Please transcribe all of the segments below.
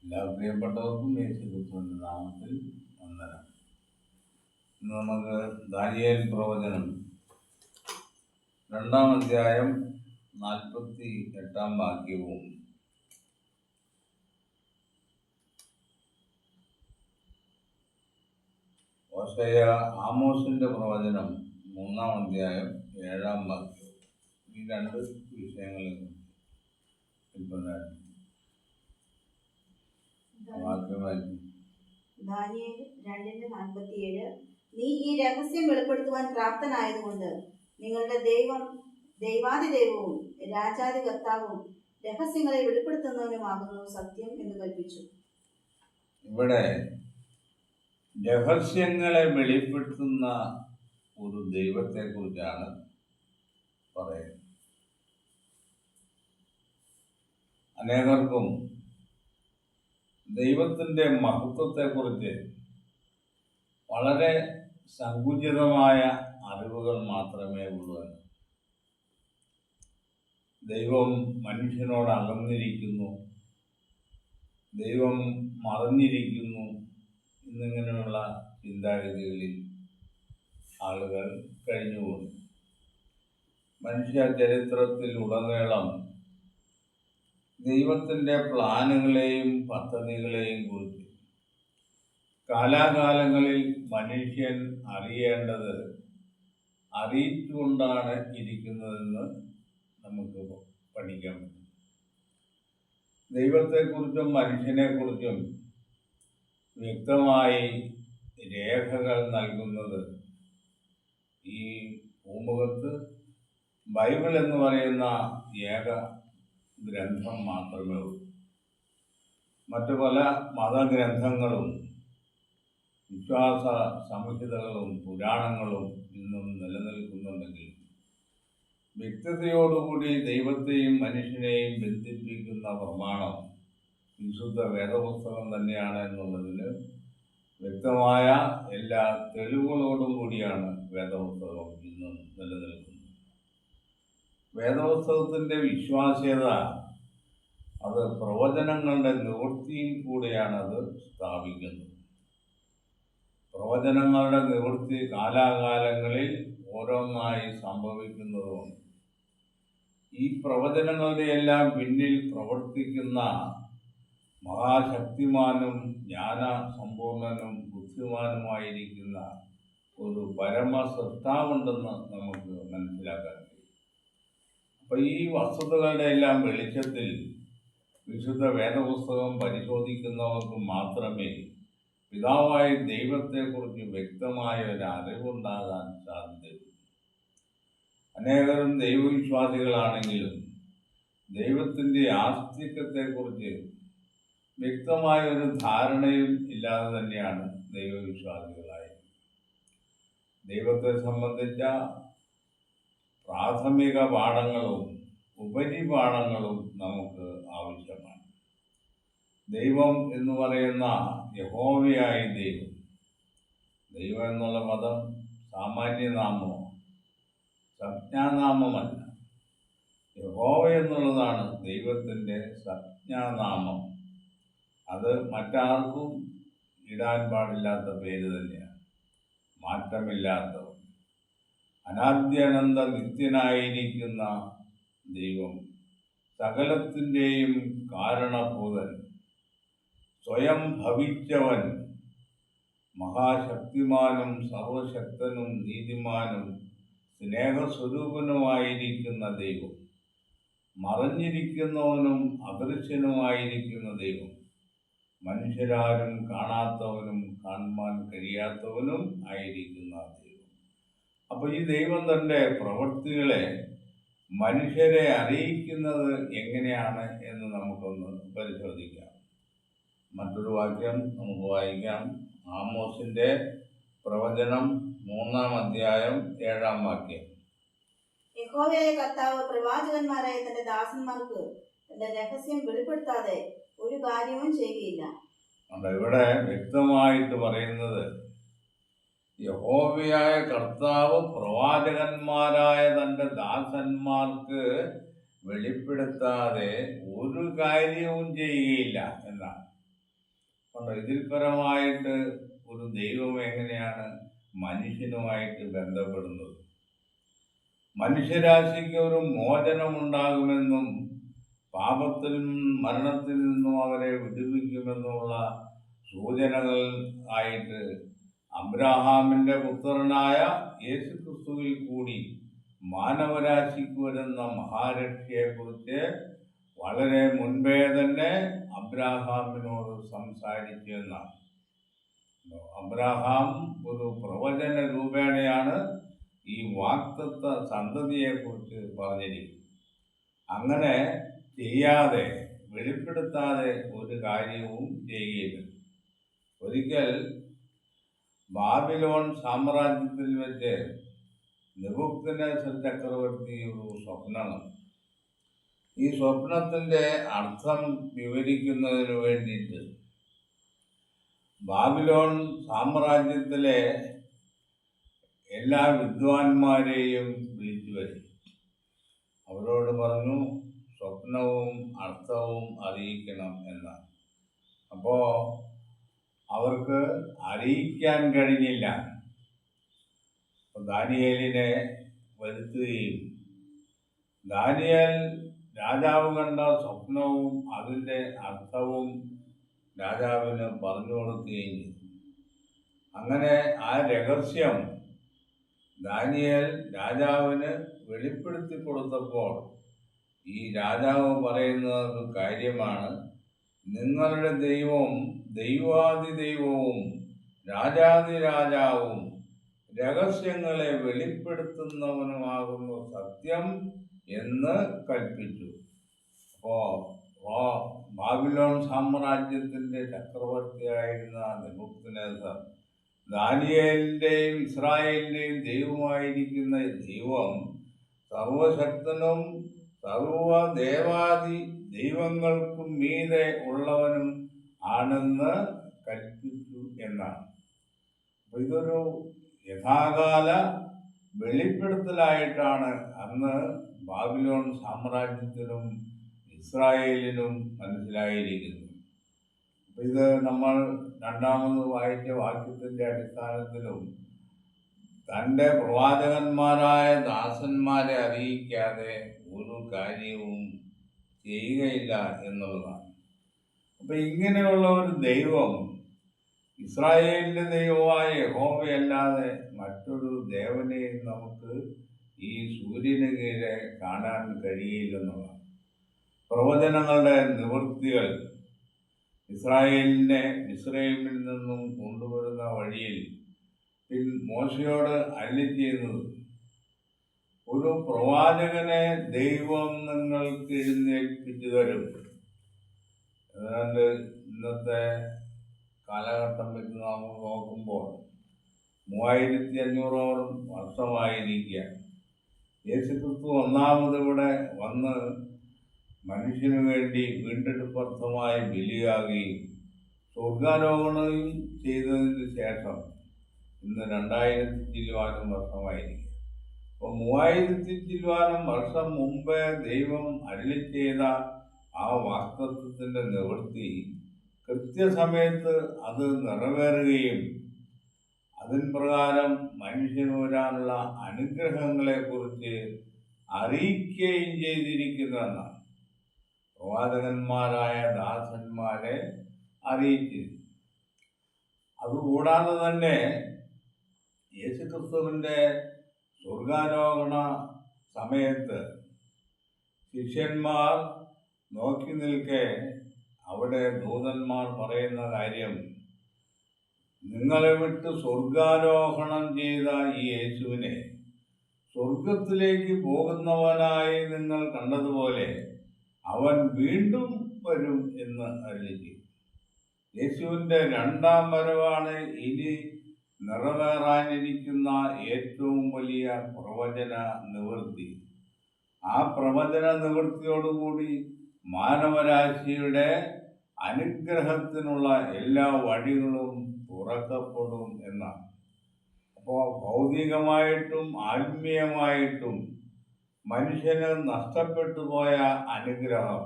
എല്ലാ പ്രിയപ്പെട്ടവർക്കും യേശുക്രിസ്തുവിന്റെ നാമത്തിൽ വന്ദനം. ഇന്ന് നമുക്ക് ദാനിയേൽ പ്രവചനം 2-ാം അധ്യായം 48-ാം വാക്യവും ആമോസിന്റെ പ്രവചനം 3-ാം അധ്യായം 7-ാം വാക്യവും, ഈ രണ്ട് വിഷയങ്ങളെ ദാനിയേൽ 2:47 നീ ഈ രഹസ്യം വെളിപ്പെടുത്തുവാൻ പ്രാപ്തനായതുകൊണ്ട് നിങ്ങളുടെ ദൈവാദിദൈവവും രാജാതി കർത്താവും രഹസ്യങ്ങളെ വെളിപ്പെടുത്തുന്നവനുമാകുന്നു സത്യം എന്ന് കൽപ്പിച്ചു. ഇവിടെ രഹസ്യങ്ങളെ വെളിപ്പെടുത്തുന്ന ഒരു ദൈവത്തെ കുറിച്ചാണ് പറയുന്നത്. അനേകർക്കും ദൈവത്തിൻ്റെ മഹത്വത്തെക്കുറിച്ച് വളരെ സങ്കുചിതമായ അറിവുകൾ മാത്രമേ ഉള്ളൂ. ദൈവം മനുഷ്യനോട് അകന്നിരിക്കുന്നു, ദൈവം മറഞ്ഞിരിക്കുന്നു എന്നിങ്ങനെയുള്ള ചിന്താഗതികളിൽ ആളുകൾ കഴിഞ്ഞുപോകുന്നു. മനുഷ്യ ചരിത്രത്തിൽ ഉടനീളം ദൈവത്തിൻ്റെ പ്ലാനുകളെയും പദ്ധതികളെയും കുറിച്ച് കാലാകാലങ്ങളിൽ മനുഷ്യൻ അറിയേണ്ടത് അറിയിച്ചുകൊണ്ടാണ് ഇരിക്കുന്നതെന്ന് നമുക്ക് പഠിക്കാൻ പറ്റും. ദൈവത്തെക്കുറിച്ചും മനുഷ്യനെക്കുറിച്ചും വ്യക്തമായി രേഖകൾ നൽകുന്നത് ഈ ഭൂമുഖത്ത് ബൈബിൾ എന്ന് പറയുന്ന ഏക ഗ്രന്ഥം മാത്രമേ ഉള്ളൂ. മറ്റു പല മതഗ്രന്ഥങ്ങളും വിശ്വാസ സംഹിതകളും പുരാണങ്ങളും ഇന്നും നിലനിൽക്കുന്നുണ്ടെങ്കിൽ വ്യക്തതയോടുകൂടി ദൈവത്തെയും മനുഷ്യനെയും ബന്ധിപ്പിക്കുന്ന പ്രമാണം വിശുദ്ധ വേദപുസ്തകം തന്നെയാണ് എന്നുള്ളതിന് വ്യക്തമായ എല്ലാ തെളിവുകളോടും കൂടിയാണ് വേദപുസ്തകം ഇന്നും നിലനിൽക്കുന്നത്. വേദപുസ്തകത്തിൻ്റെ വിശ്വാസ്യത അത് പ്രവചനങ്ങളുടെ നിവൃത്തിയിൽ കൂടെയാണ് അത് സ്ഥാപിക്കുന്നത്. പ്രവചനങ്ങളുടെ നിവൃത്തി കാലാകാലങ്ങളിൽ ഓരോന്നായി സംഭവിക്കുന്നതുകൊണ്ട് ഈ പ്രവചനങ്ങളുടെ എല്ലാം പിന്നിൽ പ്രവർത്തിക്കുന്ന മഹാശക്തിമാനും ജ്ഞാനസമ്പൂർണനും ബുദ്ധിമാനുമായിരിക്കുന്ന ഒരു പരമസൃഷ്ടാവുണ്ടെന്ന് നമുക്ക് മനസ്സിലാക്കാൻ കഴിയും. അപ്പോൾ ഈ വസ്തുതകളുടെ എല്ലാം വെളിച്ചത്തിൽ വിശുദ്ധ വേദപുസ്തകം പരിശോധിക്കുന്നവർക്ക് മാത്രമേ പിതാവായ ദൈവത്തെക്കുറിച്ച് വ്യക്തമായ ഒരു അറിവുണ്ടാകാൻ സാധ്യതയുള്ളൂ. അനേകരും ദൈവവിശ്വാസികളാണെങ്കിലും ദൈവത്തിൻ്റെ ആസ്തികത്തെക്കുറിച്ച് വ്യക്തമായ ഒരു ധാരണയും ഇല്ലാതെ തന്നെയാണ് ദൈവവിശ്വാസികളായത്. ദൈവത്തെ സംബന്ധിച്ച പ്രാഥമിക പാഠങ്ങളും ഉപരിപാഠങ്ങളും നമുക്ക് ആവശ്യമാണ്. ദൈവം എന്ന് പറയുന്ന യഹോവയായ ദൈവം, ദൈവം എന്നുള്ള പദം സാമാന്യനാമമോ സംജ്ഞാനാമമല്ല. യഹോവ എന്നുള്ളതാണ് ദൈവത്തിൻ്റെ സംജ്ഞാനാമം. അത് മറ്റാർക്കും ഇടാൻ പാടില്ലാത്ത പേര് തന്നെയാണ്. മാറ്റമില്ലാത്തവൻ, അനാദ്യനന്ത നിത്യനായിരിക്കുന്ന ദൈവം, സകലത്തിൻ്റെയും കാരണഭൂതൻ, സ്വയം ഭവിച്ചവൻ, മഹാശക്തിമാനും സർവശക്തനും നീതിമാനും സ്നേഹസ്വരൂപനുമായിരിക്കുന്ന ദൈവം, മറഞ്ഞിരിക്കുന്നവനും അദൃശ്യനുമായിരിക്കുന്ന ദൈവം, മനുഷ്യരാരും കാണാത്തവനും കാണുവാൻ കഴിയാത്തവനും ആയിരിക്കുന്ന ദൈവം. അപ്പോൾ ഈ ദൈവം തൻ്റെ പ്രവൃത്തികളെ മനുഷ്യരെ അറിയിക്കുന്നത് എങ്ങനെയാണ് എന്ന് നമുക്കൊന്ന് പരിശോധിക്കാം. മറ്റൊരു വാക്യം നമുക്ക് വായിക്കാം. ആമോസിൻ്റെ പ്രവചനം 3-ാം അധ്യായം 7-ാം വാക്യം. യഹോവയായ കർത്താവ് പ്രവാചകന്മാരായ തന്റെ ദാസന്മാർക്ക് തന്റെ രഹസ്യം വെളിപ്പെടുത്താതെ ഒരു കാര്യവും ചെയ്യുകയില്ല. ഇവിടെ വ്യക്തമായിട്ട് പറയുന്നത് യഹോവയായ കർത്താവ് പ്രവാചകന്മാരായ തൻ്റെ ദാസന്മാർക്ക് വെളിപ്പെടുത്താതെ ഒരു കാര്യവും ചെയ്യുകയില്ല എന്നാണ്. കൊണ്ട് ഇതിൽ പരമായിട്ട് ഒരു ദൈവം എങ്ങനെയാണ് മനുഷ്യനുമായിട്ട് ബന്ധപ്പെടുന്നത്? മനുഷ്യരാശിക്ക് ഒരു മോചനമുണ്ടാകുമെന്നും പാപത്തിൽ മരണത്തിൽ നിന്നും അവരെ വിടുവിക്കുമെന്നുള്ള സൂചനകൾ ആയിട്ട് അബ്രഹാമിൻ്റെ പുത്രനായ യേശുക്രിസ്തുവിൽ കൂടി മാനവരാശിക്ക് വരുന്ന മഹാരക്ഷയെക്കുറിച്ച് വളരെ മുൻപേ തന്നെ അബ്രഹാമിനോട് സംസാരിച്ചു എന്നാണ്. അബ്രഹാം ഒരു പ്രവചന രൂപേണയാണ് ഈ വാഗ്ദത്ത സന്തതിയെക്കുറിച്ച് പറഞ്ഞിരിക്കുന്നത്. അങ്ങനെ ചെയ്യാതെ, വെളിപ്പെടുത്താതെ ഒരു കാര്യവും ചെയ്യുകയില്ല. ഒരിക്കൽ ബാബിലോൺ സാമ്രാജ്യത്തിൽ വെച്ച് നെബൂഖദ്നേസർ ചക്രവർത്തി ഒരു സ്വപ്നം. ഈ സ്വപ്നത്തിൻ്റെ അർത്ഥം വിവരിക്കുന്നതിന് വേണ്ടിയിട്ട് ബാബിലോൺ സാമ്രാജ്യത്തിലെ എല്ലാ വിദ്വാൻമാരെയും വിളിച്ചു വരും. അവരോട് പറഞ്ഞു, സ്വപ്നവും അർത്ഥവും അറിയിക്കണം എന്നാണ്. അപ്പോൾ അവർക്ക് അറിയിക്കാൻ കഴിഞ്ഞില്ല. ദാനിയേലിനെ വരുത്തുകയും ദാനിയേൽ രാജാവ് കണ്ട സ്വപ്നവും അതിൻ്റെ അർത്ഥവും രാജാവിന് പറഞ്ഞു കൊടുക്കുകയും ചെയ്തു. അങ്ങനെ ആ രഹസ്യം ദാനിയേൽ രാജാവിന് വെളിപ്പെടുത്തി കൊടുത്തപ്പോൾ ഈ രാജാവ് പറയുന്ന ഒരു കാര്യമാണ്, നിങ്ങളുടെ ദൈവം ദൈവാദിദൈവവും രാജാതിരാജാവും രഹസ്യങ്ങളെ വെളിപ്പെടുത്തുന്നവനുമാകുന്നു സത്യം എന്ന് കൽപ്പിച്ചു. അപ്പോൾ ബാബിലോൺ സാമ്രാജ്യത്തിൻ്റെ ചക്രവർത്തിയായിരുന്ന നെബൂഖദ്നേസർ ദാനിയേലിൻ്റെയും ഇസ്രായേലിൻ്റെയും ദൈവമായിരിക്കുന്ന ദൈവം സർവശക്തനും സർവദേവാദി ദൈവങ്ങൾക്കും മീതെ ഉള്ളവനും ആണെന്ന് കൽപ്പിച്ചു എന്നാണ്. അപ്പോൾ ഇതൊരു യഥാകാല വെളിപ്പെടുത്തലായിട്ടാണ് അന്ന് ബാബിലോൺ സാമ്രാജ്യത്തിനും ഇസ്രായേലിനും മനസ്സിലായിരിക്കുന്നത്. അപ്പോൾ ഇത് നമ്മൾ രണ്ടാമത് വായിച്ച വാക്യത്തിൻ്റെ അടിസ്ഥാനത്തിലും തൻ്റെ പ്രവാചകന്മാരായ ദാസന്മാരെ അറിയിക്കാതെ ഒരു കാര്യവും ചെയ്യുകയില്ല എന്നുള്ളതാണ്. അപ്പം ഇങ്ങനെയുള്ള ഒരു ദൈവം, ഇസ്രായേലിൻ്റെ ദൈവമായ യഹോവയല്ലാതെ മറ്റൊരു ദേവനെയും നമുക്ക് ഈ സൂര്യന് കീഴെ കാണാൻ കഴിയില്ലെന്നുള്ളതാണ്. പ്രവചനങ്ങളുടെ നിവൃത്തികൾ ഇസ്രായേലിനെ മിസ്രയീമിൽ നിന്നും കൊണ്ടുവരുന്ന വഴിയിൽ മോശയോട് അരുളിച്ചെയ്യുന്നത്, ഒരു പ്രവാചകനെ ദൈവം നിങ്ങൾക്ക് എഴുന്നേൽപ്പിച്ചു തരും. ഏതാണ്ട് ഇന്നത്തെ കാലഘട്ടം വെച്ച് നാം നോക്കുമ്പോൾ 3500ഓളം വർഷമായിരിക്കുക. യേശുക്രിസ്തു ഒന്നാമത് ഇവിടെ വന്ന് മനുഷ്യനു വേണ്ടി വീണ്ടെടുപ്പർത്ഥമായി ബലിയാകുകയും സ്വർഗാരോഹണം ചെയ്തതിന് ശേഷം ഇന്ന് 2000 ചില്ലുവാനും വർഷമായിരിക്കും. അപ്പോൾ 3000 ചില്ലുവാനും വർഷം മുമ്പേ ദൈവം അരുളി ചെയ്ത ആ വാഗ്ദത്തത്തിൻ്റെ നിവൃത്തി കൃത്യസമയത്ത് അത് നിറവേറുകയും അതിൻ പ്രകാരം മനുഷ്യന് വരാനുള്ള അനുഗ്രഹങ്ങളെക്കുറിച്ച് അറിയിക്കുകയും ചെയ്തിരിക്കുന്നതെന്നാണ്. പ്രവാചകന്മാരായ ദാസന്മാരെ അറിയിച്ചു. അതുകൂടാതെ തന്നെ യേശുക്രിസ്തുവിൻ്റെ സ്വർഗാരോഹണ സമയത്ത് ശിഷ്യന്മാർ നോക്കി നിൽക്കെ അവിടെ ദൂതന്മാർ പറയുന്ന കാര്യം, നിങ്ങളെ വിട്ട് സ്വർഗാരോഹണം ചെയ്ത ഈ യേശുവിനെ സ്വർഗത്തിലേക്ക് പോകുന്നവനായി നിങ്ങൾ കണ്ടതുപോലെ അവൻ വീണ്ടും വരും എന്ന് അരുളി. യേശുവിൻ്റെ രണ്ടാം വരവാണ് ഇനി നിറവേറാനിരിക്കുന്ന ഏറ്റവും വലിയ പ്രവചന നിവൃത്തി. ആ പ്രവചന നിവൃത്തിയോടുകൂടി മാനവരാശിയുടെ അനുഗ്രഹത്തിനുള്ള എല്ലാ വഴികളും തുറക്കപ്പെടും എന്നാണ്. അപ്പോൾ ഭൗതികമായിട്ടും ആത്മീയമായിട്ടും മനുഷ്യന് നഷ്ടപ്പെട്ടു പോയ അനുഗ്രഹം,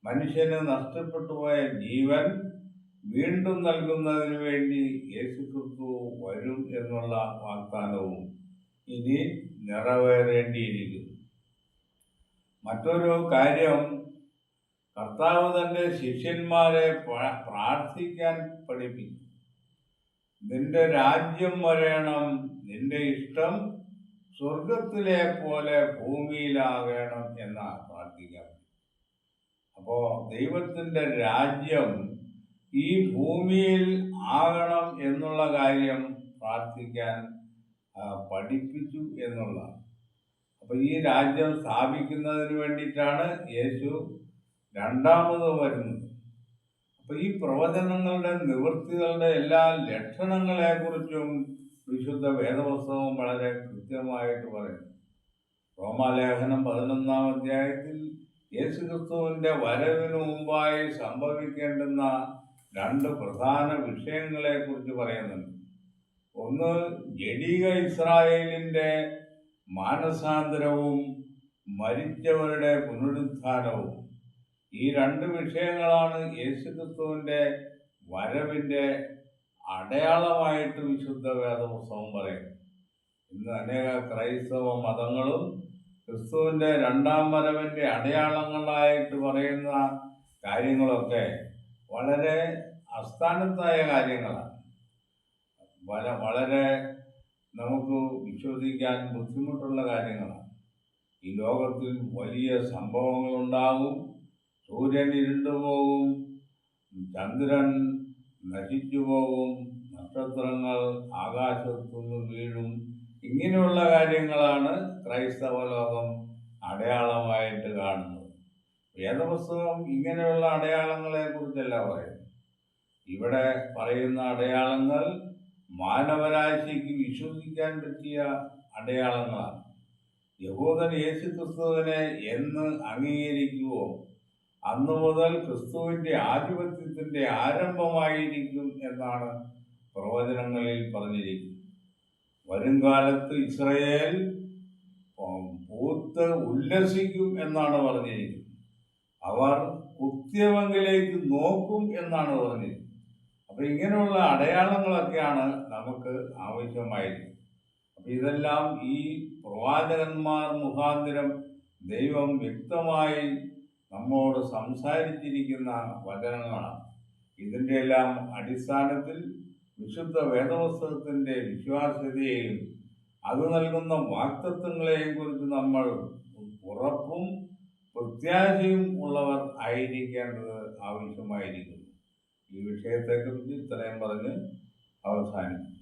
മനുഷ്യന് നഷ്ടപ്പെട്ടു പോയ ജീവൻ വീണ്ടും നൽകുന്നതിന് വേണ്ടി യേശുക്രിസ്തു വരും എന്നുള്ള വാഗ്ദാനവും ഇനി നിറവേറേണ്ടിയിരിക്കുന്നു. മറ്റൊരു കാര്യം, കർത്താവ് തൻ്റെ ശിഷ്യന്മാരെ പ്രാർത്ഥിക്കാൻ പഠിപ്പിച്ചു. നിന്റെ രാജ്യം വരേണം, നിന്റെ ഇഷ്ടം സ്വർഗത്തിലെ പോലെ ഭൂമിയിലാകണം എന്നാണ് പ്രാർത്ഥിക്കാൻ. അപ്പോൾ ദൈവത്തിൻ്റെ രാജ്യം ഈ ഭൂമിയിൽ ആകണം എന്നുള്ള കാര്യം പ്രാർത്ഥിക്കാൻ പഠിപ്പിച്ചു എന്നുള്ളതാണ്. അപ്പോൾ ഈ രാജ്യം സ്ഥാപിക്കുന്നതിന് വേണ്ടിയിട്ടാണ് യേശു രണ്ടാമത് വരുന്നത്. അപ്പോൾ ഈ പ്രവചനങ്ങളുടെ നിവൃത്തികളുടെ എല്ലാ ലക്ഷണങ്ങളെക്കുറിച്ചും വിശുദ്ധ വേദപുസ്തകം വളരെ കൃത്യമായിട്ട് പറയുന്നു. റോമാലേഖനം 11-ാം അധ്യായത്തിൽ യേശുക്രിസ്തുവിൻ്റെ വരവിന് മുമ്പായി സംഭവിക്കേണ്ടുന്ന രണ്ട് പ്രധാന വിഷയങ്ങളെക്കുറിച്ച് പറയുന്നുണ്ട്. ഒന്ന്, ജഡിക ഇസ്രായേലിൻ്റെ മാനസാന്തരവും മരിച്ചവരുടെ പുനരുത്ഥാനവും. ഈ രണ്ട് വിഷയങ്ങളാണ് യേശുക്രിസ്തുവിൻ്റെ വരവിൻ്റെ അടയാളമായിട്ട് വിശുദ്ധ വേദപുസ്തകം പറയുന്നത്. ഇന്ന് അനേക ക്രൈസ്തവ മതങ്ങളും ക്രിസ്തുവിൻ്റെ രണ്ടാം വരവിൻ്റെ അടയാളങ്ങളായിട്ട് പറയുന്ന കാര്യങ്ങളൊക്കെ വളരെ അസ്ഥാനത്തായ കാര്യങ്ങളാണ്. വളരെ നമുക്ക് വിശ്വസിക്കാൻ ബുദ്ധിമുട്ടുള്ള കാര്യങ്ങളാണ്. ഈ ലോകത്തിൽ വലിയ സംഭവങ്ങളുണ്ടാകും. സൂര്യൻ ഇരുണ്ടുപോകും, ചന്ദ്രൻ നശിച്ചു പോകും, നക്ഷത്രങ്ങൾ ആകാശത്തുനിന്ന് വീഴും. ഇങ്ങനെയുള്ള കാര്യങ്ങളാണ് ക്രൈസ്തവ ലോകം അടയാളമായിട്ട് കാണുന്നത്. വേദപുസ്തകം ഇങ്ങനെയുള്ള അടയാളങ്ങളെക്കുറിച്ചല്ല പറയുന്നത്. ഇവിടെ പറയുന്ന അടയാളങ്ങൾ മാനവരാശിക്ക് വിശ്വസിക്കാൻ പറ്റിയ അടയാളങ്ങളാണ്. യഹൂദൻ യേശുക്രിസ്തുവിനെ എന്ന് അംഗീകരിക്കുവോ അന്നു മുതൽ ക്രിസ്തുവിൻ്റെ ആധിപത്യത്തിൻ്റെ ആരംഭമായിരിക്കും എന്നാണ് പ്രവചനങ്ങളിൽ പറഞ്ഞിരിക്കുന്നത്. വരുംകാലത്ത് ഇസ്രായേൽ പൂത്ത് ഉല്ലസിക്കും എന്നാണ് പറഞ്ഞിരിക്കുന്നത്. അവർ കുത്തിയവങ്കിലേക്ക് നോക്കും എന്നാണ് പറഞ്ഞിരിക്കുന്നത്. അപ്പം ഇങ്ങനെയുള്ള അടയാളങ്ങളൊക്കെയാണ് നമുക്ക് ആവശ്യമായിരിക്കുന്നത്. അപ്പം ഇതെല്ലാം ഈ പ്രവാചകന്മാർ മുഖാന്തരം ദൈവം വ്യക്തമായി നമ്മോട് സംസാരിച്ചിരിക്കുന്ന വചനങ്ങളാണ്. ഇതിൻ്റെ എല്ലാം അടിസ്ഥാനത്തിൽ വിശുദ്ധ വേദപുസ്തകത്തിൻ്റെ വിശ്വാസ്യതയെയും അത് നൽകുന്ന വാഗ്ദത്തങ്ങളെയും കുറിച്ച് നമ്മൾ ഉറപ്പും പ്രത്യാശയും ഉള്ളവർ ആയിരിക്കേണ്ടത് ആവശ്യമായിരിക്കുന്നു. ഈ വിഷയത്തെക്കുറിച്ച് ഇത്രയും പറഞ്ഞ് അവസാനിക്കും.